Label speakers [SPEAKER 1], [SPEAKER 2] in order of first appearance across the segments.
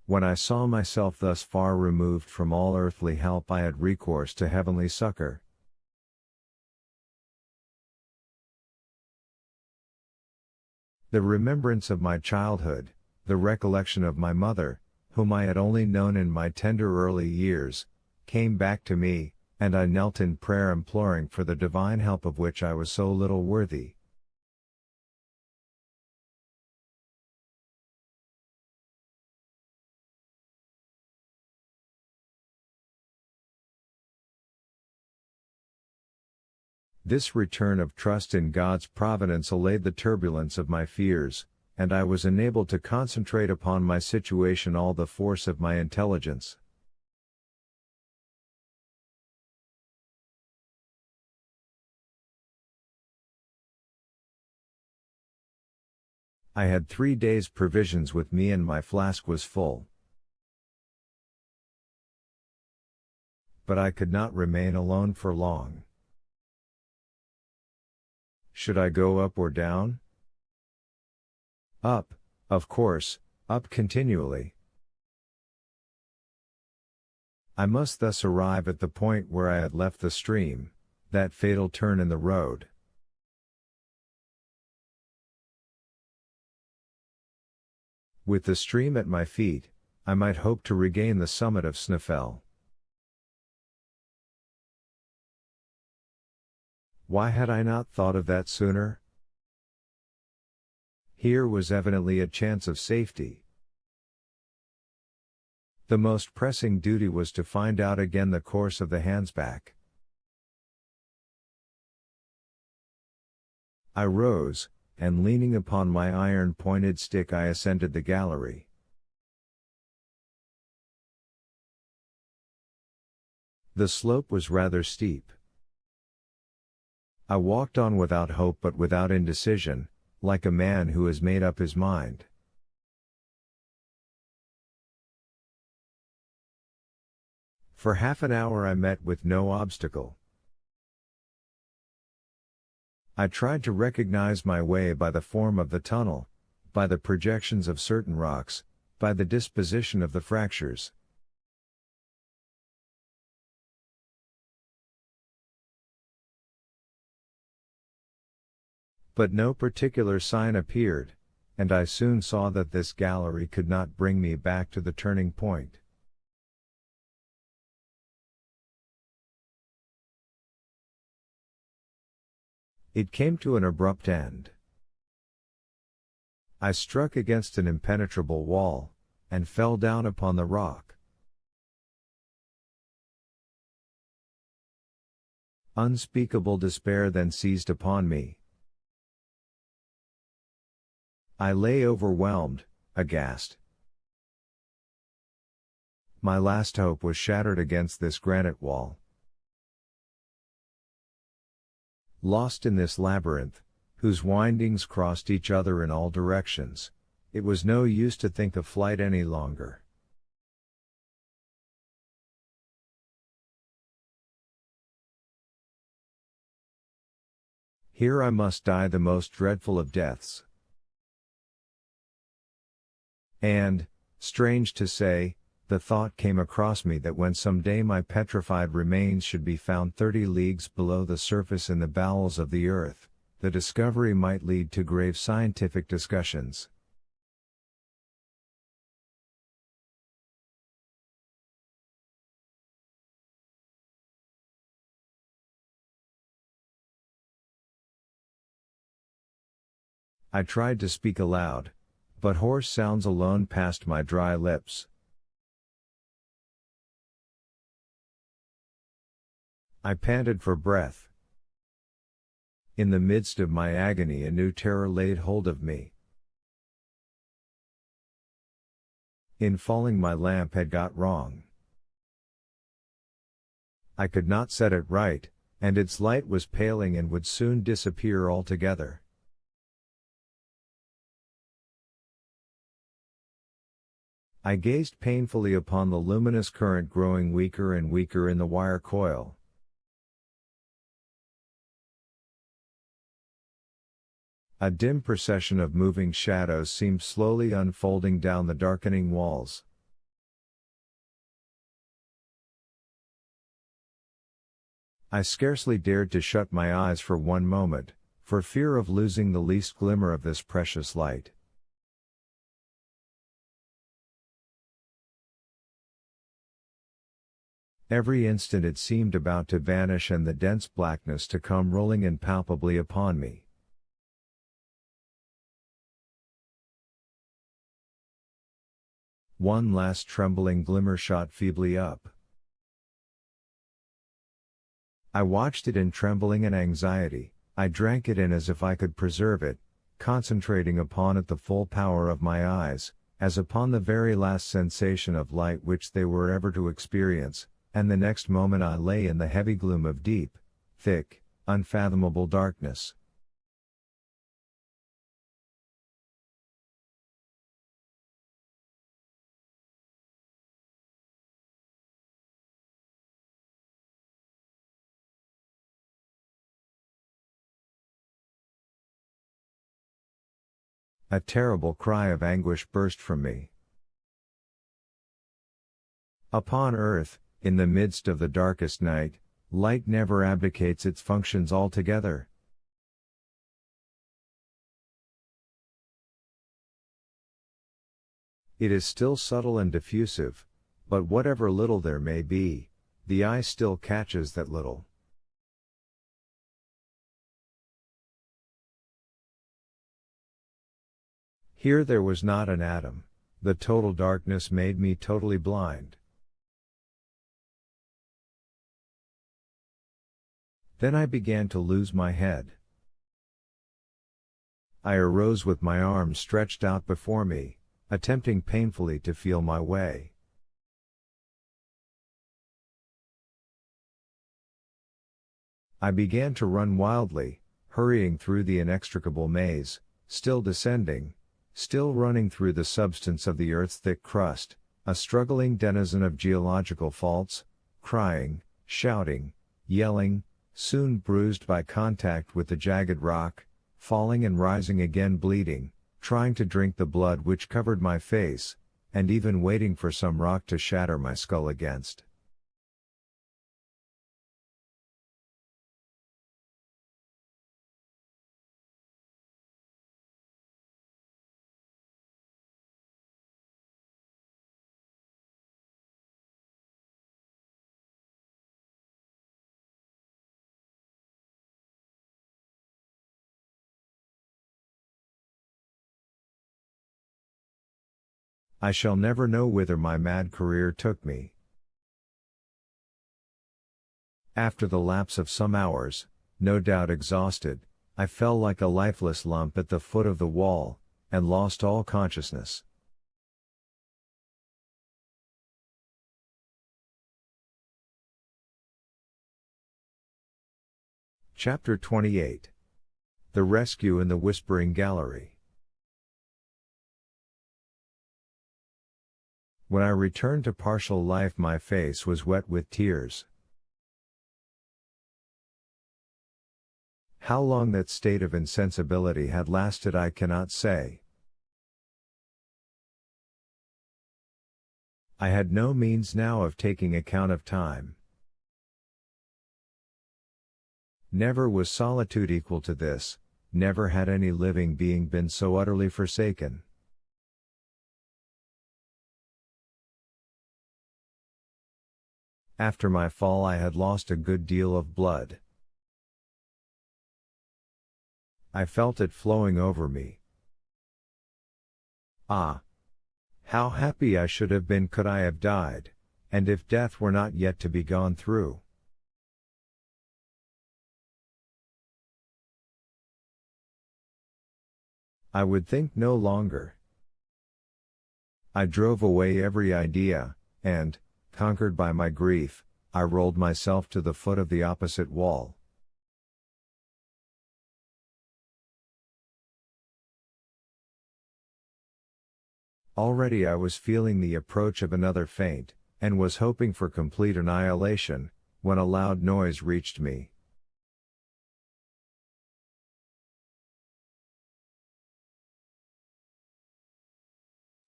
[SPEAKER 1] When I saw myself thus far removed from all earthly help, I had recourse to heavenly succor. The remembrance of my childhood, the recollection of my mother, whom I had only known in my tender early years, came back to me, and I knelt in prayer imploring for the divine help of which I was so little worthy. This return of trust in God's providence allayed the turbulence of my fears, and I was enabled to concentrate upon my situation all the force of my intelligence. I had 3 days' provisions with me and my flask was full. But I could not remain alone for long. Should I go up or down? Up, of course, up continually. I must thus arrive at the point where I had left the stream, that fatal turn in the road. With the stream at my feet, I might hope to regain the summit of Snæfell. Why had I not thought of that sooner? Here was evidently a chance of safety. The most pressing duty was to find out again the course of the Hansbach. I rose, and leaning upon my iron-pointed stick I ascended the gallery. The slope was rather steep. I walked on without hope but without indecision, like a man who has made up his mind. For half an hour I met with no obstacle. I tried to recognize my way by the form of the tunnel, by the projections of certain rocks, by the disposition of the fractures. But no particular sign appeared, and I soon saw that this gallery could not bring me back to the turning point. It came to an abrupt end. I struck against an impenetrable wall, and fell down upon the rock. Unspeakable despair then seized upon me. I lay overwhelmed, aghast. My last hope was shattered against this granite wall. Lost in this labyrinth, whose windings crossed each other in all directions, it was no use to think of flight any longer. Here I must die the most dreadful of deaths. And, strange to say, the thought came across me that when some day my petrified remains should be found 30 leagues below the surface in the bowels of the earth, the discovery might lead to grave scientific discussions. I tried to speak aloud, but hoarse sounds alone passed my dry lips. I panted for breath. In the midst of my agony a new terror laid hold of me. In falling my lamp had got wrong. I could not set it right, and its light was paling and would soon disappear altogether. I gazed painfully upon the luminous current growing weaker and weaker in the wire coil. A dim procession of moving shadows seemed slowly unfolding down the darkening walls. I scarcely dared to shut my eyes for one moment, for fear of losing the least glimmer of this precious light. Every instant it seemed about to vanish and the dense blackness to come rolling impalpably upon me. One last trembling glimmer shot feebly up. I watched it in trembling and anxiety, I drank it in as if I could preserve it, concentrating upon it the full power of my eyes, as upon the very last sensation of light which they were ever to experience, and the next moment I lay in the heavy gloom of deep, thick, unfathomable darkness. A terrible cry of anguish burst from me. Upon earth, in the midst of the darkest night, light never abdicates its functions altogether. It is still subtle and diffusive, but whatever little there may be, the eye still catches that little. Here there was not an atom, the total darkness made me totally blind. Then I began to lose my head. I arose with my arms stretched out before me, attempting painfully to feel my way. I began to run wildly, hurrying through the inextricable maze, still descending, still running through the substance of the earth's thick crust, a struggling denizen of geological faults, crying, shouting, yelling, soon bruised by contact with the jagged rock, falling and rising again bleeding, trying to drink the blood which covered my face, and even waiting for some rock to shatter my skull against. I shall never know whither my mad career took me. After the lapse of some hours, no doubt exhausted, I fell like a lifeless lump at the foot of the wall, and lost all consciousness. Chapter 28. The Rescue in the Whispering Gallery. When I returned to partial life my face was wet with tears. How long that state of insensibility had lasted I cannot say. I had no means now of taking account of time. Never was solitude equal to this, never had any living being been so utterly forsaken. After my fall I had lost a good deal of blood. I felt it flowing over me. Ah! How happy I should have been could I have died, and if death were not yet to be gone through. I would think no longer. I drove away every idea, and, conquered by my grief, I rolled myself to the foot of the opposite wall. Already I was feeling the approach of another faint, and was hoping for complete annihilation, when a loud noise reached me.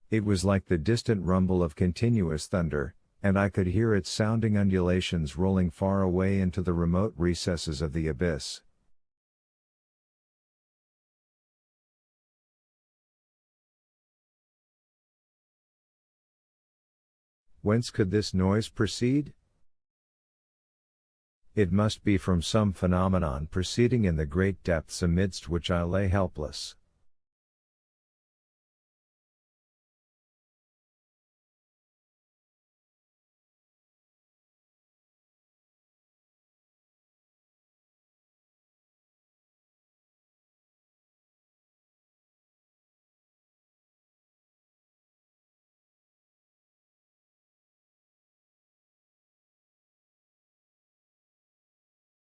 [SPEAKER 1] It was like the distant rumble of continuous thunder, and I could hear its sounding undulations rolling far away into the remote recesses of the abyss. Whence could this noise proceed? It must be from some phenomenon proceeding in the great depths amidst which I lay helpless.